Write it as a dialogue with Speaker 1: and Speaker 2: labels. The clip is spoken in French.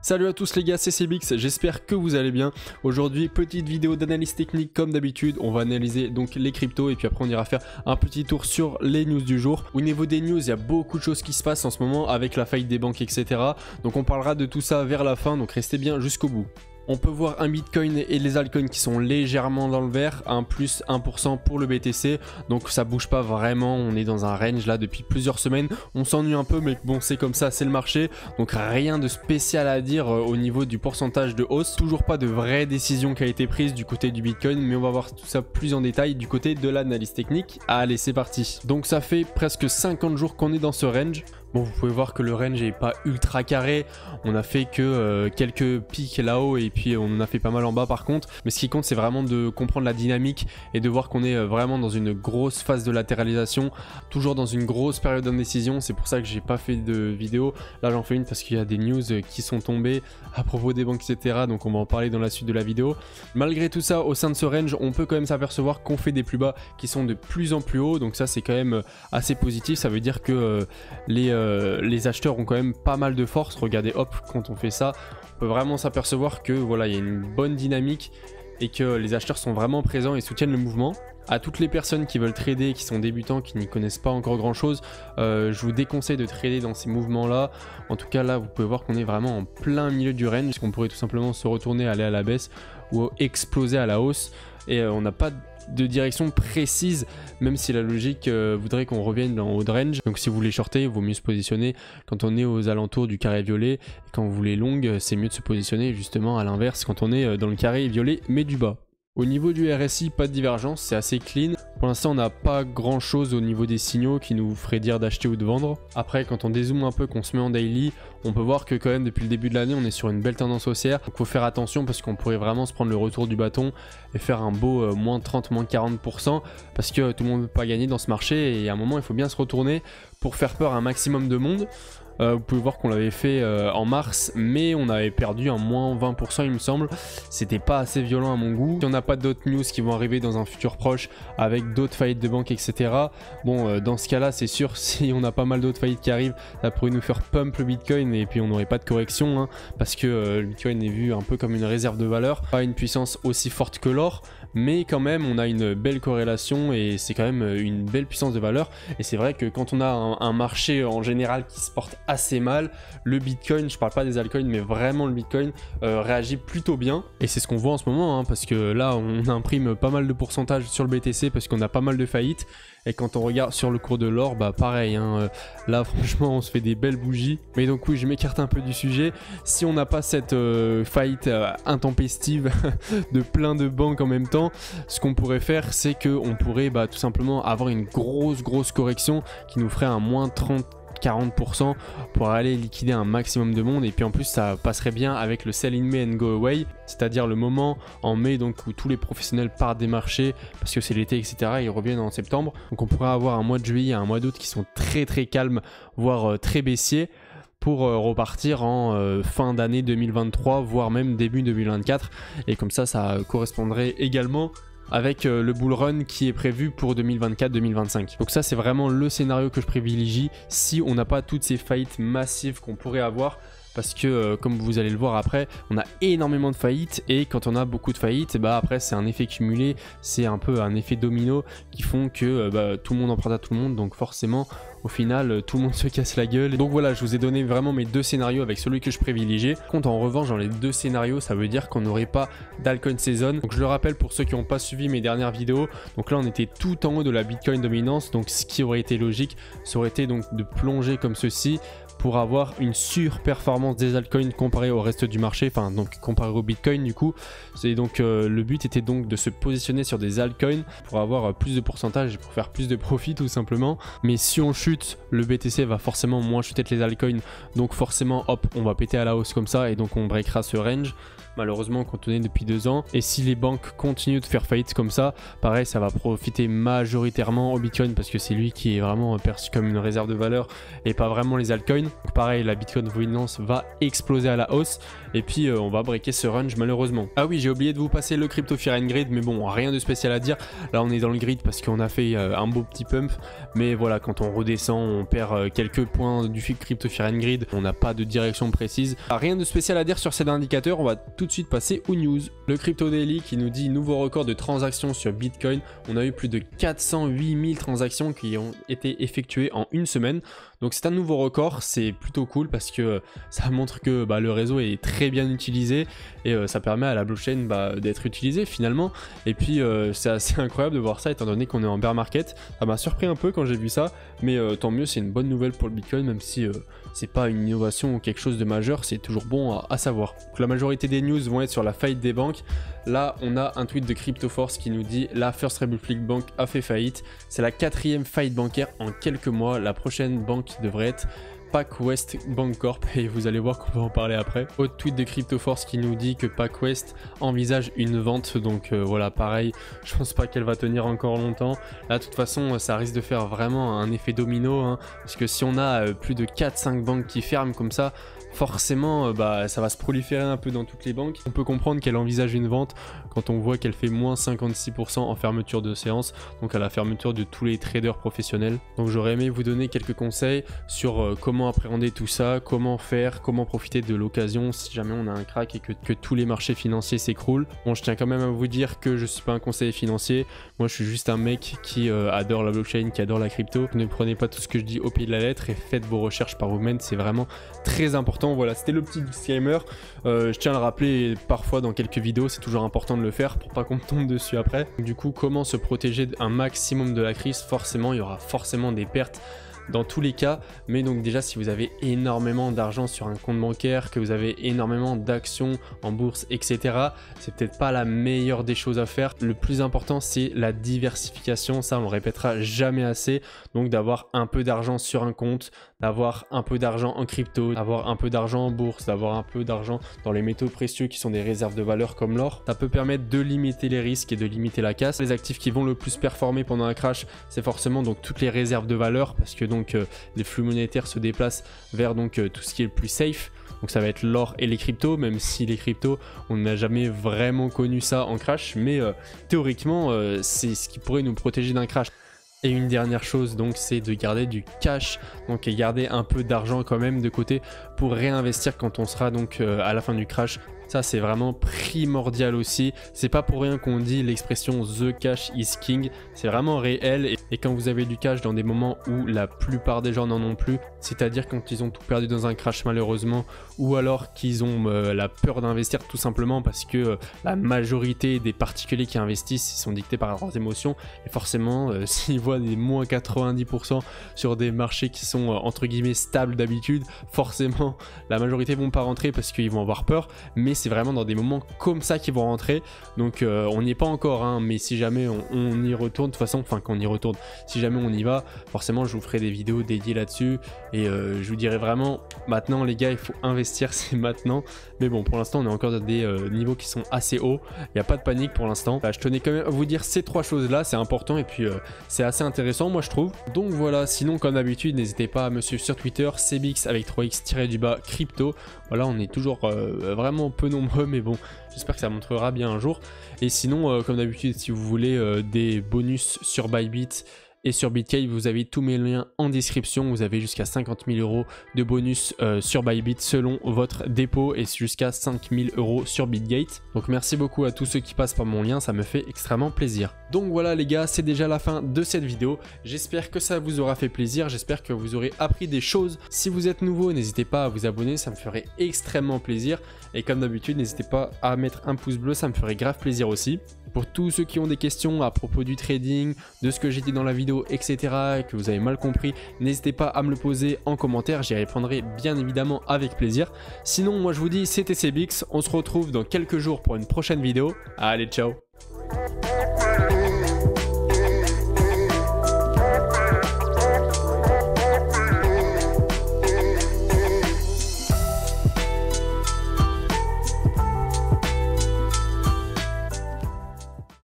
Speaker 1: Salut à tous les gars, c'est Cbix, j'espère que vous allez bien. Aujourd'hui, petite vidéo d'analyse technique comme d'habitude. On va analyser donc les cryptos et puis après on ira faire un petit tour sur les news du jour. Au niveau des news, il y a beaucoup de choses qui se passent en ce moment avec la faillite des banques, etc. Donc on parlera de tout ça vers la fin, donc restez bien jusqu'au bout. On peut voir un Bitcoin et les altcoins qui sont légèrement dans le vert, un plus 1% pour le BTC, donc ça bouge pas vraiment, on est dans un range là depuis plusieurs semaines, on s'ennuie un peu mais bon c'est comme ça, c'est le marché, donc rien de spécial à dire au niveau du pourcentage de hausse, toujours pas de vraie décision qui a été prise du côté du Bitcoin, mais on va voir tout ça plus en détail du côté de l'analyse technique. Allez c'est parti. Donc ça fait presque 50 jours qu'on est dans ce range. Bon, vous pouvez voir que le range n'est pas ultra carré, on a fait que quelques pics là-haut et puis on en a fait pas mal en bas par contre, mais ce qui compte c'est vraiment de comprendre la dynamique et de voir qu'on est vraiment dans une grosse phase de latéralisation, toujours dans une grosse période d'indécision. C'est pour ça que j'ai pas fait de vidéo, là j'en fais une parce qu'il y a des news qui sont tombées à propos des banques etc, donc on va en parler dans la suite de la vidéo. Malgré tout ça, au sein de ce range, on peut quand même s'apercevoir qu'on fait des plus bas qui sont de plus en plus hauts, donc ça c'est quand même assez positif, ça veut dire que les acheteurs ont quand même pas mal de force. Regardez hop, quand on fait ça, on peut vraiment s'apercevoir que voilà, il y a une bonne dynamique et que les acheteurs sont vraiment présents et soutiennent le mouvement. À toutes les personnes qui veulent trader, qui sont débutants, qui n'y connaissent pas encore grand chose, je vous déconseille de trader dans ces mouvements là. En tout cas là vous pouvez voir qu'on est vraiment en plein milieu du range, qu'on pourrait tout simplement se retourner, aller à la baisse ou exploser à la hausse, et on n'a pas de direction précise, même si la logique voudrait qu'on revienne dans haut de range. Donc si vous voulez shorter, il vaut mieux se positionner quand on est aux alentours du carré violet, et quand vous voulez long, c'est mieux de se positionner justement à l'inverse quand on est dans le carré violet mais du bas. Au niveau du RSI, pas de divergence, c'est assez clean. Pour l'instant, on n'a pas grand chose au niveau des signaux qui nous ferait dire d'acheter ou de vendre. Après, quand on dézoome un peu, qu'on se met en daily, on peut voir que quand même depuis le début de l'année, on est sur une belle tendance haussière. Donc il faut faire attention parce qu'on pourrait vraiment se prendre le retour du bâton et faire un beau moins 30, moins 40%, parce que tout le monde ne peut pas gagner dans ce marché et à un moment, il faut bien se retourner pour faire peur à un maximum de monde. Vous pouvez voir qu'on l'avait fait en mars, mais on avait perdu un moins 20% il me semble. C'était pas assez violent à mon goût. Si on n'a pas d'autres news qui vont arriver dans un futur proche avec d'autres faillites de banque etc, bon dans ce cas là c'est sûr, si on a pas mal d'autres faillites qui arrivent, ça pourrait nous faire pump le Bitcoin et puis on n'aurait pas de correction hein, parce que le Bitcoin est vu un peu comme une réserve de valeur, pas une puissance aussi forte que l'or, mais quand même on a une belle corrélation et c'est quand même une belle puissance de valeur. Et c'est vrai que quand on a un marché en général qui se porte assez mal, le Bitcoin, je parle pas des altcoins mais vraiment le Bitcoin réagit plutôt bien, et c'est ce qu'on voit en ce moment hein, parce que là on imprime pas mal de pourcentage sur le BTC parce qu'on a pas mal de faillites. Et quand on regarde sur le cours de l'or, bah pareil, hein, là franchement on se fait des belles bougies. Mais donc oui, je m'écarte un peu du sujet. Si on n'a pas cette faillite intempestive de plein de banques en même temps, ce qu'on pourrait faire, c'est qu'on pourrait tout simplement avoir une grosse correction qui nous ferait un moins 30-40% pour aller liquider un maximum de monde. Et puis en plus ça passerait bien avec le sell in May and go away, c'est-à-dire le moment en mai donc où tous les professionnels partent des marchés parce que c'est l'été etc, ils reviennent en septembre. Donc on pourrait avoir un mois de juillet et un mois d'août qui sont très calmes, voire très baissiers, pour repartir en fin d'année 2023 voire même début 2024, et comme ça correspondrait également avec le bull run qui est prévu pour 2024-2025. Donc ça c'est vraiment le scénario que je privilégie si on n'a pas toutes ces faillites massives qu'on pourrait avoir, parce que comme vous allez le voir après, on a énormément de faillites, et quand on a beaucoup de faillites, après c'est un effet cumulé, c'est un peu un effet domino qui font que tout le monde emprunte à tout le monde, donc forcément au final tout le monde se casse la gueule. Donc voilà, je vous ai donné vraiment mes deux scénarios avec celui que je privilégiais. Contre en revanche dans les deux scénarios, ça veut dire qu'on n'aurait pas d'altcoin season. Donc je le rappelle pour ceux qui n'ont pas suivi mes dernières vidéos, donc là on était tout en haut de la Bitcoin dominance, donc ce qui aurait été logique, ça aurait été donc de plonger comme ceci pour avoir une surperformance des altcoins comparé au reste du marché, enfin donc comparé au Bitcoin du coup. C'est donc le but était donc de se positionner sur des altcoins pour avoir plus de pourcentage et pour faire plus de profit tout simplement. Mais si on chute, le BTC va forcément moins chuter que les altcoins, donc forcément hop on va péter à la hausse comme ça et donc on breakera ce range. Malheureusement quand on est depuis 2 ans, et si les banques continuent de faire faillite comme ça, pareil ça va profiter majoritairement au Bitcoin parce que c'est lui qui est vraiment perçu comme une réserve de valeur et pas vraiment les altcoins. Donc pareil, la Bitcoin Dominance va exploser à la hausse et puis on va breaker ce range malheureusement. Ah oui, j'ai oublié de vous passer le Crypto Fear and Greed, mais bon, rien de spécial à dire. Là on est dans le grid parce qu'on a fait un beau petit pump, mais voilà, quand on redescend, on perd quelques points du Crypto Fear and Greed, on n'a pas de direction précise. Rien de spécial à dire sur cet indicateur, on va tout de suite passer aux news. Le Crypto Daily qui nous dit nouveau record de transactions sur Bitcoin. On a eu plus de 408 000 transactions qui ont été effectuées en une semaine. Donc c'est un nouveau record, c'est plutôt cool parce que ça montre que le réseau est très bien utilisé et ça permet à la blockchain d'être utilisée finalement. Et puis c'est assez incroyable de voir ça étant donné qu'on est en bear market. Ça m'a surpris un peu quand j'ai vu ça, mais tant mieux, c'est une bonne nouvelle pour le Bitcoin, même si c'est pas une innovation ou quelque chose de majeur, c'est toujours bon à savoir. Donc, la majorité des news vont être sur la faillite des banques. Là on a un tweet de CryptoForce qui nous dit la First Republic Bank a fait faillite. C'est la 4e faillite bancaire en quelques mois. La prochaine banque devrait être PacWest Bancorp et vous allez voir qu'on va en parler après. Autre tweet de CryptoForce qui nous dit que PacWest envisage une vente, donc voilà, pareil, je pense pas qu'elle va tenir encore longtemps. Là de toute façon ça risque de faire vraiment un effet domino, hein, parce que si on a plus de 4-5 banques qui ferment comme ça, forcément ça va se proliférer un peu dans toutes les banques. On peut comprendre qu'elle envisage une vente quand on voit qu'elle fait moins 56% en fermeture de séance, donc à la fermeture de tous les traders professionnels. Donc j'aurais aimé vous donner quelques conseils sur comment appréhender tout ça, comment faire, comment profiter de l'occasion si jamais on a un crack et que tous les marchés financiers s'écroulent. Bon, je tiens quand même à vous dire que je suis pas un conseiller financier, moi je suis juste un mec qui adore la blockchain, qui adore la crypto. Ne prenez pas tout ce que je dis au pied de la lettre et faites vos recherches par vous-même, c'est vraiment très important. Voilà, c'était le petit disclaimer. Je tiens à le rappeler parfois dans quelques vidéos, c'est toujours important de le faire pour pas qu'on me tombe dessus après. Du coup, comment se protéger un maximum de la crise? Forcément, il y aura forcément des pertes dans tous les cas, mais donc déjà si vous avez énormément d'argent sur un compte bancaire, que vous avez énormément d'actions en bourse, etc., c'est peut-être pas la meilleure des choses à faire. Le plus important c'est la diversification, ça on le répétera jamais assez, donc d'avoir un peu d'argent sur un compte, d'avoir un peu d'argent en crypto, d'avoir un peu d'argent en bourse, d'avoir un peu d'argent dans les métaux précieux qui sont des réserves de valeur comme l'or. Ça peut permettre de limiter les risques et de limiter la casse. Les actifs qui vont le plus performer pendant un crash, c'est forcément donc toutes les réserves de valeur, parce que donc les flux monétaires se déplacent vers tout ce qui est le plus safe. Donc ça va être l'or et les cryptos, même si les cryptos, on n'a jamais vraiment connu ça en crash, mais théoriquement, c'est ce qui pourrait nous protéger d'un crash. Et une dernière chose donc, c'est de garder du cash, donc garder un peu d'argent quand même de côté pour réinvestir quand on sera donc à la fin du crash. Ça c'est vraiment primordial aussi. C'est pas pour rien qu'on dit l'expression the cash is king. C'est vraiment réel et quand vous avez du cash dans des moments où la plupart des gens n'en ont plus, c'est-à-dire quand ils ont tout perdu dans un crash malheureusement, ou alors qu'ils ont la peur d'investir tout simplement parce que la majorité des particuliers qui investissent sont dictés par leurs émotions et forcément s'ils voient des moins 90% sur des marchés qui sont entre guillemets stables d'habitude, forcément la majorité vont pas rentrer parce qu'ils vont avoir peur, mais c'est vraiment dans des moments comme ça qu'ils vont rentrer. Donc on n'y est pas encore, hein, mais si jamais on y retourne, de toute façon, enfin qu'on y retourne, si jamais on y va, forcément je vous ferai des vidéos dédiées là-dessus et je vous dirai vraiment maintenant les gars, il faut investir, c'est maintenant. Mais bon, pour l'instant on est encore dans des niveaux qui sont assez hauts, il n'y a pas de panique pour l'instant. Je tenais quand même à vous dire ces trois choses là, c'est important et puis c'est assez intéressant moi je trouve. Donc voilà, sinon comme d'habitude n'hésitez pas à me suivre sur Twitter, cbix avec 3x crypto. Voilà, on est toujours vraiment peu nombreux, mais bon, j'espère que ça montrera bien un jour. Et sinon, comme d'habitude, si vous voulez des bonus sur Bybit et sur Bitcave, vous avez tous mes liens en description. Vous avez jusqu'à 50 000 € de bonus sur Bybit selon votre dépôt et jusqu'à 5 000 € sur Bitgate. Donc merci beaucoup à tous ceux qui passent par mon lien, ça me fait extrêmement plaisir. Donc voilà les gars, c'est déjà la fin de cette vidéo. J'espère que ça vous aura fait plaisir, j'espère que vous aurez appris des choses. Si vous êtes nouveau, n'hésitez pas à vous abonner, ça me ferait extrêmement plaisir. Et comme d'habitude, n'hésitez pas à mettre un pouce bleu, ça me ferait grave plaisir aussi. Pour tous ceux qui ont des questions à propos du trading, de ce que j'ai dit dans la vidéo, etc., et que vous avez mal compris, n'hésitez pas à me le poser en commentaire, j'y répondrai bien évidemment avec plaisir. Sinon, moi je vous dis, c'était cbix, on se retrouve dans quelques jours pour une prochaine vidéo. Allez, ciao!